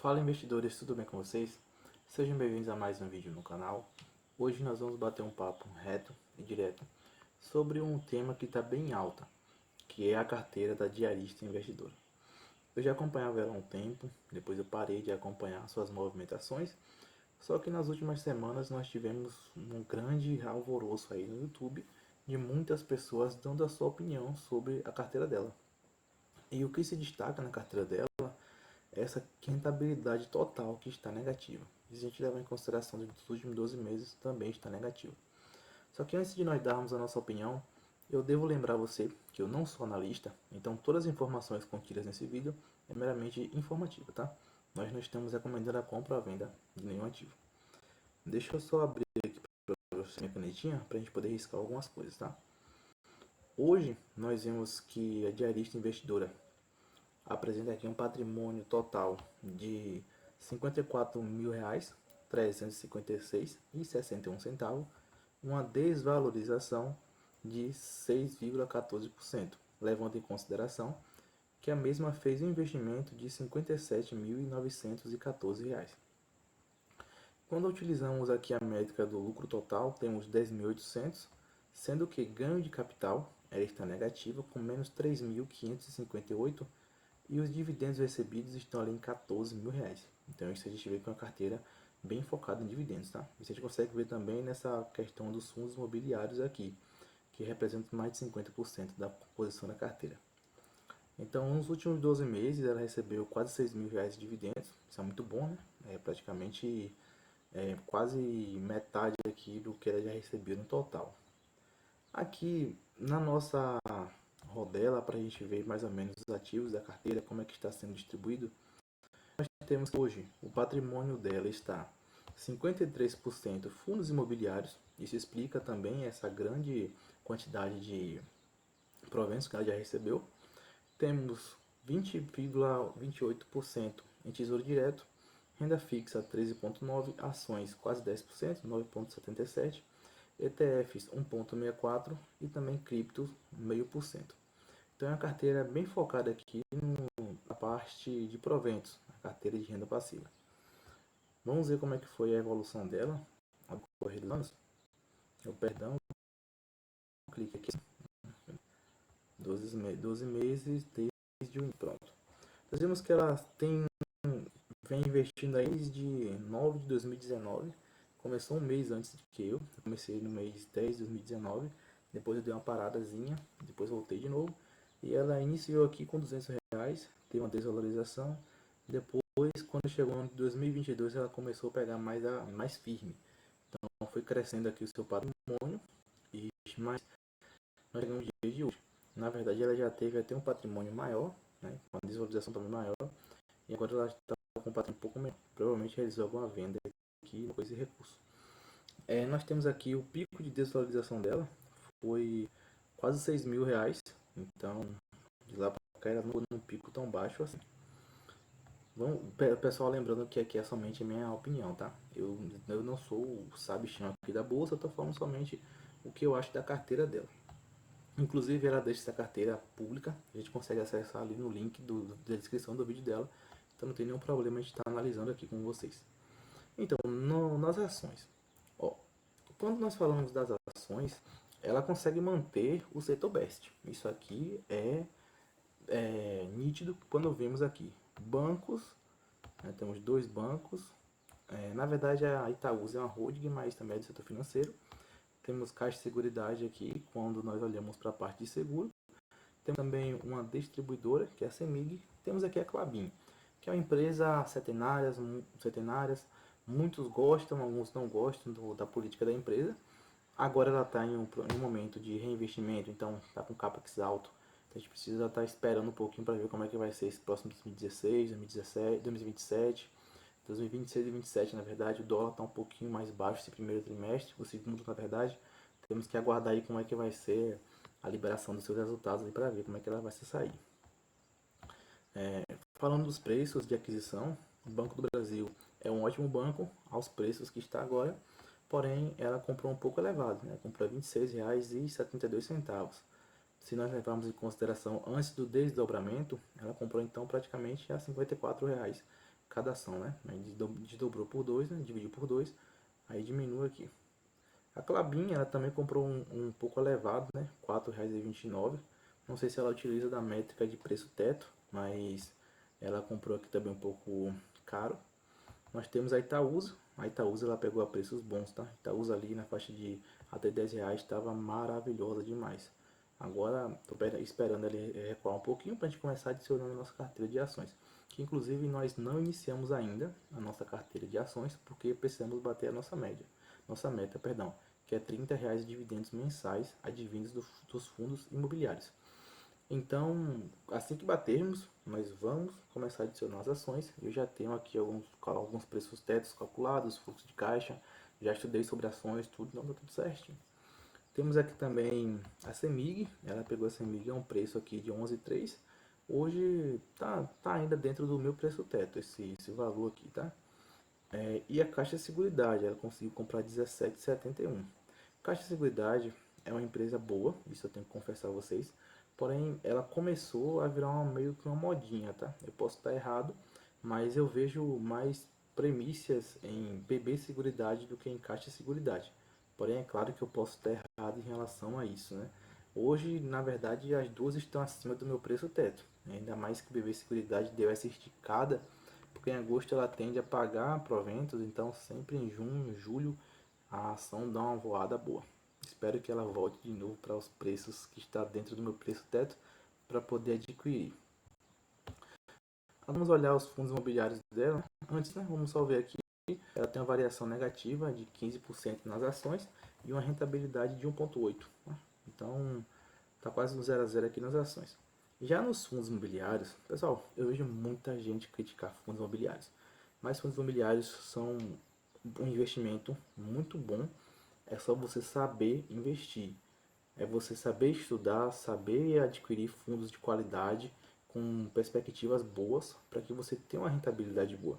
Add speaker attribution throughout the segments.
Speaker 1: Fala investidores, tudo bem com vocês? Sejam bem-vindos a mais um vídeo no canal. Hoje nós vamos bater um papo reto e direto sobre um tema que está bem alta, que é a carteira da diarista investidora. Eu já acompanhava ela há um tempo, depois eu parei de acompanhar suas movimentações, só que nas últimas semanas nós tivemos um grande alvoroço aí no YouTube de muitas pessoas dando a sua opinião sobre a carteira dela. E o que se destaca na carteira dela essa rentabilidade total que está negativa. Se a gente levar em consideração dos últimos 12 meses, também está negativo. Só que antes de nós darmos a nossa opinião, eu devo lembrar você que eu não sou analista, então todas as informações contidas nesse vídeo é meramente informativa, tá? Nós não estamos recomendando a compra ou a venda de nenhum ativo. Deixa eu só abrir aqui para você minha canetinha para a gente poder riscar algumas coisas, tá? Hoje nós vemos que a diarista investidora apresenta aqui um patrimônio total de R$ 54.356,61, uma desvalorização de 6,14%, levando em consideração que a mesma fez um investimento de R$ 57.914. Quando utilizamos aqui a métrica do lucro total, temos 10.800, sendo que ganho de capital ela está negativa com menos 3.558 e os dividendos recebidos estão ali em R$ 14.000. Então isso a gente vê que é uma carteira bem focada em dividendos, tá? Isso a gente consegue ver também nessa questão dos fundos imobiliários aqui, que representam mais de 50% da composição da carteira. Então, nos últimos 12 meses, ela recebeu quase R$ 6.000 de dividendos. Isso é muito bom, né? É praticamente quase metade aqui do que ela já recebeu no total. Aqui na nossa rodela, para a gente ver mais ou menos os ativos da carteira, como é que está sendo distribuído, nós temos hoje o patrimônio dela está 53% fundos imobiliários. Isso explica também essa grande quantidade de proventos que ela já recebeu. Temos 20,28% em tesouro direto, renda fixa 13,9%, ações quase 10%, 9,77%, ETFs 1,64% e também criptos 0,5%. Então é uma carteira bem focada aqui na parte de proventos, a carteira de renda passiva. Vamos ver como é que foi a evolução dela ao decorrer dos anos. Perdão, clique aqui. 12 meses desde o pronto. Nós vemos que ela vem investindo aí desde 9 de 2019. Começou um mês antes que eu comecei no mês 10 de 2019. Depois eu dei uma paradazinha, depois voltei de novo. E ela iniciou aqui com R$ 200, teve uma desvalorização. Depois, quando chegou no ano de 2022, ela começou a pegar mais firme. Então foi crescendo aqui o seu patrimônio. Mas nós chegamos no dia de hoje. Na verdade, ela já teve até um patrimônio maior, né, uma desvalorização também maior. E agora ela está com um patrimônio um pouco menor. Provavelmente realizou alguma venda aqui com esse recurso. Nós temos aqui o pico de desvalorização dela, foi quase R$ 6.000. Então, de lá para cá ela não foi num pico tão baixo assim. Pessoal, lembrando que aqui é somente a minha opinião, tá? Eu não sou o sabichão aqui da bolsa, eu tô falando somente o que eu acho da carteira dela. Inclusive, ela deixa essa carteira pública, a gente consegue acessar ali no link da descrição do vídeo dela, então não tem nenhum problema a gente estar analisando aqui com vocês. Então, nas ações, ó, quando nós falamos das ações, ela consegue manter o setor best. Isso aqui é nítido quando vemos aqui bancos, né, temos dois bancos, na verdade a Itaúsa é uma holding, mas também é do setor financeiro. Temos Caixa de Seguridade aqui, quando nós olhamos para a parte de seguro. Temos também uma distribuidora, que é a CEMIG. Temos aqui a Klabin, que é uma empresa centenária, muitos gostam, alguns não gostam da política da empresa. Agora ela está em um momento de reinvestimento, então está com capex alto. Então a gente precisa estar esperando um pouquinho para ver como é que vai ser esse próximo 2016, 2017, 2027, 2026 e 2027. Na verdade, o dólar está um pouquinho mais baixo esse primeiro trimestre. O segundo, na verdade, temos que aguardar aí como é que vai ser a liberação dos seus resultados para ver como é que ela vai se sair. Falando dos preços de aquisição, o Banco do Brasil é um ótimo banco aos preços que está agora, porém ela comprou um pouco elevado, né? Comprou R$ 26,72. Se nós levarmos em consideração antes do desdobramento, ela comprou então praticamente a R$ 54. cada ação, né? Aí desdobrou por 2, né? Dividiu por 2, aí diminui aqui. A Klabin, ela também comprou um pouco elevado, né? R$ 4,29. Não sei se ela utiliza da métrica de preço teto, mas ela comprou aqui também um pouco caro. Nós temos a Itaúsa. A Itaúsa ela pegou a preços bons, tá? Itaúsa ali na faixa de até R$ 10 estava maravilhosa demais. Agora estou esperando ele recuar um pouquinho para a gente começar a adicionar na nossa carteira de ações. Que inclusive nós não iniciamos ainda a nossa carteira de ações porque precisamos bater a nossa média. Nossa meta, perdão, que é R$ 30 de dividendos mensais advindos dos fundos imobiliários. Então, assim que batermos, nós vamos começar a adicionar as ações. Eu já tenho aqui alguns preços tetos calculados, fluxo de caixa, já estudei sobre ações, tudo, não está tudo certinho. Temos aqui também a CEMIG, ela pegou a CEMIG a um preço aqui de 11,3. Hoje tá ainda dentro do meu preço teto, esse valor aqui, tá? E a Caixa de Seguridade, ela conseguiu comprar 17,71. Caixa de Seguridade é uma empresa boa, isso eu tenho que confessar a vocês. Porém, ela começou a virar meio que uma modinha, tá? Eu posso estar errado, mas eu vejo mais premissas em BB Seguridade do que em Caixa de Seguridade. Porém, é claro que eu posso estar errado em relação a isso, né? Hoje, na verdade, as duas estão acima do meu preço teto. Ainda mais que BB Seguridade deu essa esticada, porque em agosto ela tende a pagar proventos, então sempre em junho, julho, a ação dá uma voada boa. Espero que ela volte de novo para os preços que está dentro do meu preço teto para poder adquirir. Vamos olhar os fundos imobiliários dela. Antes, né, vamos só ver aqui. Ela tem uma variação negativa de 15% nas ações e uma rentabilidade de 1,8. Então, está quase no 0 a 0 aqui nas ações. Já nos fundos imobiliários, pessoal, eu vejo muita gente criticar fundos imobiliários. Mas fundos imobiliários são um investimento muito bom. É só você saber investir. É você saber estudar, saber adquirir fundos de qualidade com perspectivas boas para que você tenha uma rentabilidade boa.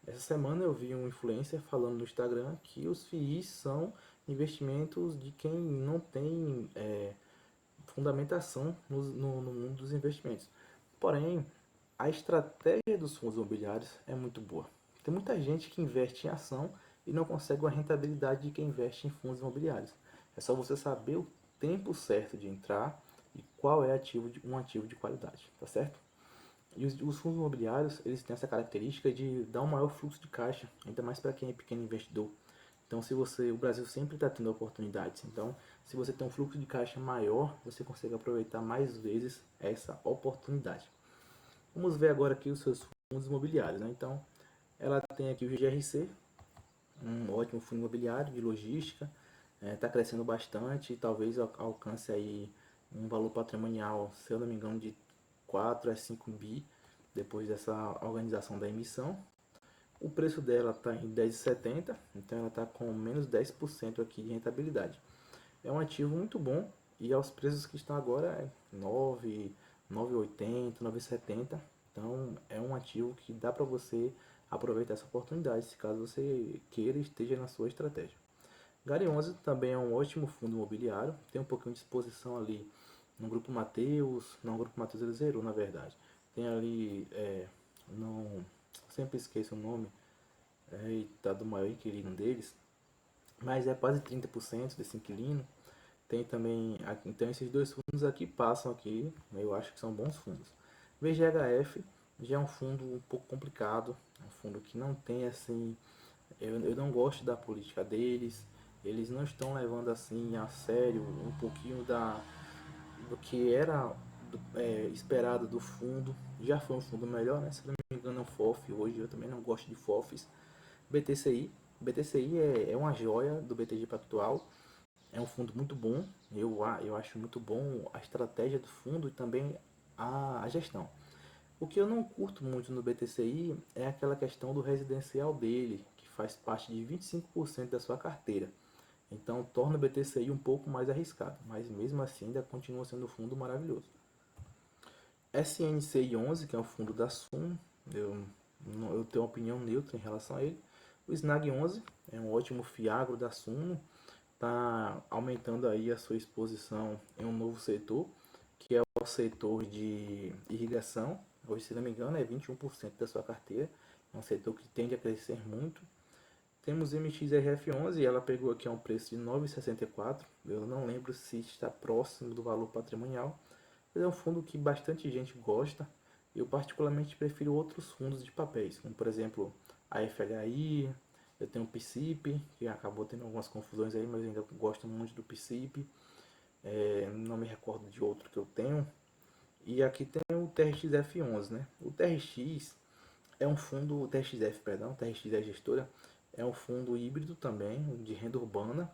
Speaker 1: Essa semana eu vi um influencer falando no Instagram que os FIIs são investimentos de quem não tem fundamentação no mundo dos investimentos. Porém, a estratégia dos fundos imobiliários é muito boa. Tem muita gente que investe em ação e não consegue a rentabilidade de quem investe em fundos imobiliários. É só você saber o tempo certo de entrar e qual é um ativo de qualidade, tá certo? E os fundos imobiliários, eles têm essa característica de dar um maior fluxo de caixa, ainda mais para quem é pequeno investidor. Então, o Brasil sempre está tendo oportunidades. Então, se você tem um fluxo de caixa maior, você consegue aproveitar mais vezes essa oportunidade. Vamos ver agora aqui os seus fundos imobiliários, né? Então, ela tem aqui o GRC, um ótimo fundo imobiliário de logística, está crescendo bastante e talvez alcance aí um valor patrimonial, se eu não me engano, de 4 a 5 bi depois dessa organização da emissão. O preço dela está em 10,70, então ela está com menos 10% aqui de rentabilidade. É um ativo muito bom e aos preços que estão agora é 9, 9,80, 9,70. Então é um ativo que dá para você aproveitar essa oportunidade, se caso você queira e esteja na sua estratégia. Gari 11 também é um ótimo fundo imobiliário, tem um pouquinho de exposição ali no Grupo Mateus, não, o Grupo Mateus ele zerou na verdade. Tem ali, não, sempre esqueço o nome, tá do maior inquilino deles, mas é quase 30% desse inquilino. Tem também, então esses dois fundos aqui passam aqui, eu acho que são bons fundos. VGHF já é um fundo um pouco complicado, é um fundo que não tem assim, eu não gosto da política deles, eles não estão levando assim a sério um pouquinho do que era esperado do fundo. Já foi um fundo melhor, né? Se não me engano é um FOF, hoje eu também não gosto de FOFs. BTCI, BTCI é uma joia do BTG Pactual, é um fundo muito bom, eu acho muito bom a estratégia do fundo e também a gestão. O que eu não curto muito no BTCI é aquela questão do residencial dele, que faz parte de 25% da sua carteira. Então torna o BTCI um pouco mais arriscado, mas mesmo assim ainda continua sendo um fundo maravilhoso. SNCI 11, que é um fundo da Suno, eu tenho uma opinião neutra em relação a ele. O Snag 11 é um ótimo fiagro da Suno, está aumentando aí a sua exposição em um novo setor, que é o setor de irrigação. Hoje, se não me engano, é 21% da sua carteira. É um setor que tende a crescer muito. Temos MXRF11, ela pegou aqui a um preço de R$ 9,64. Eu não lembro se está próximo do valor patrimonial, mas é um fundo que bastante gente gosta. Eu particularmente prefiro outros fundos de papéis, como por exemplo a FHI, eu tenho o PSIP, que acabou tendo algumas confusões aí, mas eu ainda gosto muito do PSIP. Não me recordo de outro que eu tenho. E aqui tem o TRXF11, né? O TRX é um fundo, o TRXF, perdão, o TRX é a gestora, é um fundo híbrido também, de renda urbana.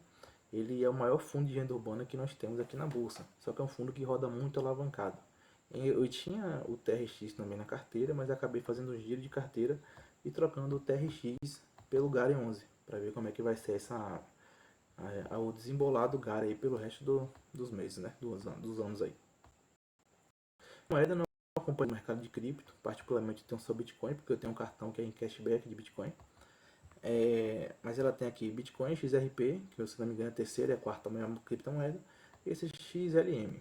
Speaker 1: Ele é o maior fundo de renda urbana que nós temos aqui na bolsa, só que é um fundo que roda muito alavancado. Eu tinha o TRX também na carteira, mas acabei fazendo um giro de carteira e trocando o TRX pelo GARI 11, para ver como é que vai ser o desembolar do GARI aí pelo resto dos meses, né, dos anos aí. Moeda não acompanho o mercado de cripto, particularmente tenho só Bitcoin, porque eu tenho um cartão que é em cashback de Bitcoin. Mas ela tem aqui Bitcoin XRP, que se não me engano é a terceira e a quarta maior criptomoeda, e esse XLM.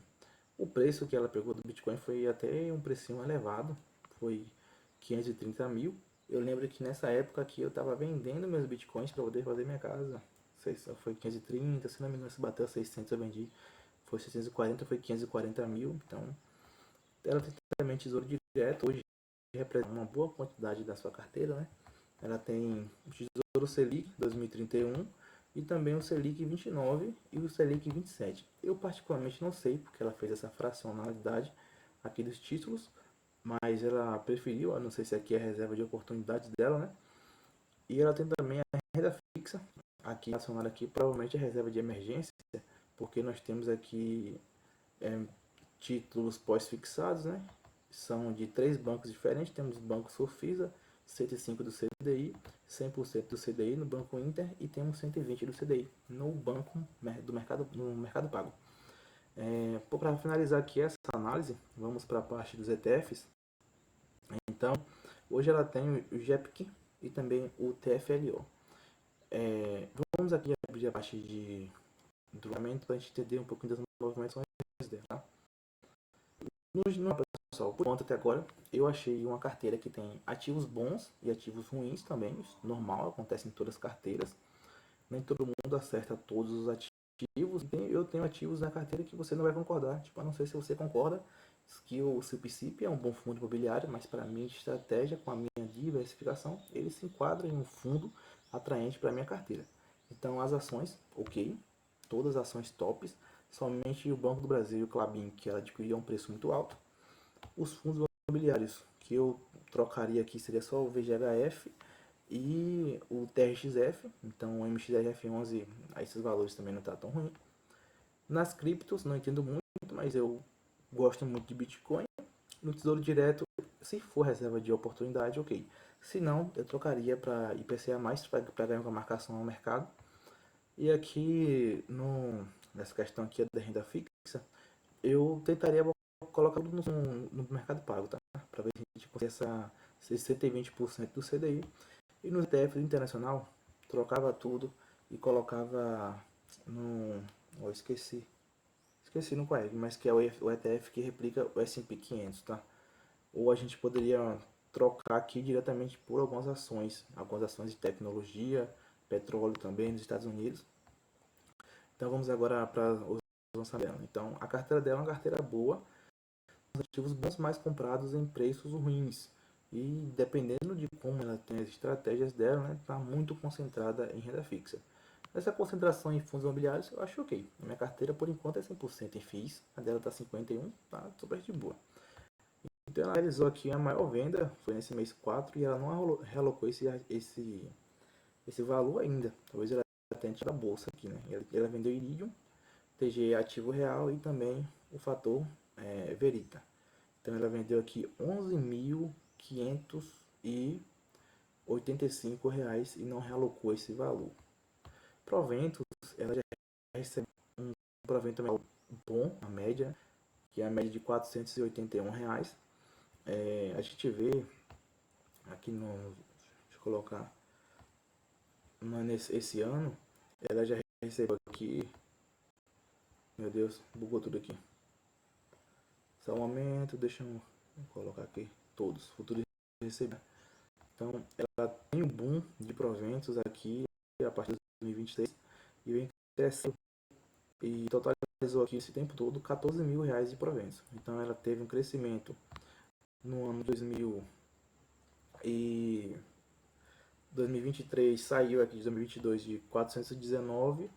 Speaker 1: O preço que ela pegou do Bitcoin foi até um precinho elevado, foi 530 mil. Eu lembro que nessa época aqui eu estava vendendo meus Bitcoins para poder fazer minha casa. Foi 530, se não me engano se bateu 600 eu vendi. Foi 640, foi 540 mil. Então ela tem também tesouro direto, hoje representa uma boa quantidade da sua carteira, né? Ela tem o Tesouro Selic 2031 e também o Selic 29 e o Selic 27. Eu particularmente não sei porque ela fez essa fracionalidade aqui dos títulos, mas ela preferiu, eu não sei se aqui é a reserva de oportunidades dela, né? E ela tem também a renda fixa, aqui relacionada aqui, provavelmente a reserva de emergência, porque nós temos aqui títulos pós-fixados, né? São de 3 bancos diferentes. Temos o Banco Sofisa, 105 do CDI, 100% do CDI no Banco Inter e temos 120 do CDI no banco no Mercado Pago. Para finalizar aqui essa análise, vamos para a parte dos ETFs. Então, hoje ela tem o GEPC e também o TFLO. Vamos aqui abrir a parte do momento para a gente entender um pouquinho das movimentações dela. Tá? Pessoal, por conta até agora, eu achei uma carteira que tem ativos bons e ativos ruins também. Isso normal, acontece em todas as carteiras. Nem todo mundo acerta todos os ativos. Eu tenho ativos na carteira que você não vai concordar. Tipo, eu não sei se você concorda que o CIP é um bom fundo imobiliário, mas para minha estratégia, com a minha diversificação, ele se enquadra em um fundo atraente para minha carteira. Então, as ações, ok, todas as ações tops, somente o Banco do Brasil e o Klabin, que ela adquiriu a um preço muito alto. Os fundos imobiliários que eu trocaria aqui seria só o VGHF e o TRXF, então o MXRF11, esses valores também não tá tão ruim. Nas criptos, não entendo muito, mas eu gosto muito de Bitcoin. No Tesouro Direto, se for reserva de oportunidade, ok. Se não, eu trocaria para IPCA+, para ganhar uma marcação ao mercado. E aqui, nessa questão aqui da renda fixa, eu tentaria colocar tudo no Mercado Pago, tá? Para ver se a gente consegue esses 120% do CDI. E no ETF internacional, trocava tudo e colocava no... Oh, esqueci no qual é, mas que é o ETF que replica o S&P 500, tá? Ou a gente poderia trocar aqui diretamente por algumas ações de tecnologia, petróleo também nos Estados Unidos. Então vamos agora para os lançamentos dela. Então a carteira dela é uma carteira boa, ativos bons, mais comprados em preços ruins. E dependendo de como ela tem as estratégias dela, né, está muito concentrada em renda fixa. Essa concentração em fundos imobiliários eu acho ok. A minha carteira por enquanto é 100% em FIIs, a dela está 51%, tá super de boa. Então ela realizou aqui a maior venda, foi nesse mês 4, e ela não realocou esse valor ainda. Talvez ela tenha tirado da bolsa aqui, né? Ela vendeu Iridium, TG ativo real e também o fator Verita. Então ela vendeu aqui R$11.585 e não realocou esse valor. Proventos, ela já recebe um provento bom, a média, que é a média de R$481. A gente vê aqui deixa eu colocar, esse ano, ela já recebeu aqui, meu Deus, bugou tudo aqui. Só um momento, deixa eu colocar aqui todos, futuros recebidos. Então, ela tem um boom de proventos aqui a partir de 2023 e vem crescendo e totalizou aqui esse tempo todo 14 mil reais de proventos. Então, ela teve um crescimento no ano 2023, saiu aqui de 2022 de 419,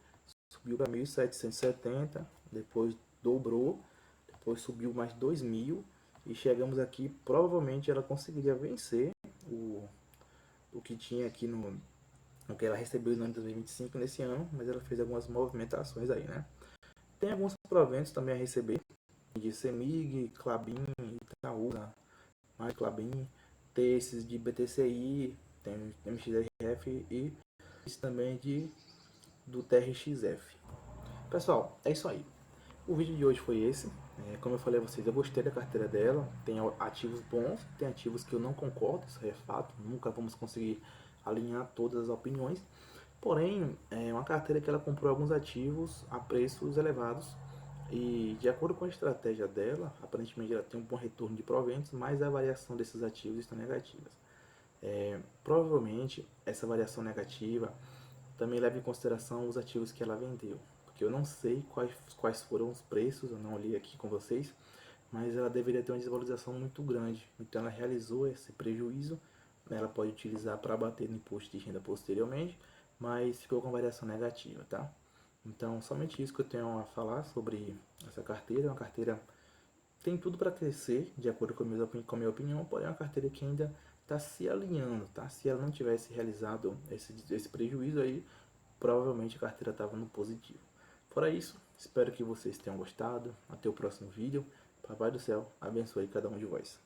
Speaker 1: subiu para 1.770, depois dobrou, depois subiu mais 2.000 e chegamos aqui, provavelmente ela conseguiria vencer o que tinha aqui no que ela recebeu no ano de 2025 nesse ano, mas ela fez algumas movimentações aí, né? Tem alguns proventos também a receber, de CEMIG, Klabin, Itaúsa, mais Klabin, tem esses de BTCI, tem MXRF e também do TRXF. Pessoal, é isso aí. O vídeo de hoje foi esse. Como eu falei a vocês, eu gostei da carteira dela. Tem ativos bons, tem ativos que eu não concordo, isso é fato. Nunca vamos conseguir alinhar todas as opiniões. Porém, é uma carteira que ela comprou alguns ativos a preços elevados. E de acordo com a estratégia dela, aparentemente ela tem um bom retorno de proventos, mas a variação desses ativos está negativa. Provavelmente essa variação negativa também leva em consideração os ativos que ela vendeu, porque eu não sei quais foram os preços, eu não li aqui com vocês, mas ela deveria ter uma desvalorização muito grande, então ela realizou esse prejuízo, né? Ela pode utilizar para abater no imposto de renda posteriormente, mas ficou com variação negativa, tá? Então, somente isso que eu tenho a falar sobre essa carteira. É uma carteira tem tudo para crescer, de acordo com a minha opinião, porém é uma carteira que ainda está se alinhando, tá? Se ela não tivesse realizado esse prejuízo aí, provavelmente a carteira estava no positivo. Fora isso, espero que vocês tenham gostado. Até o próximo vídeo. Papai do céu abençoe cada um de vós.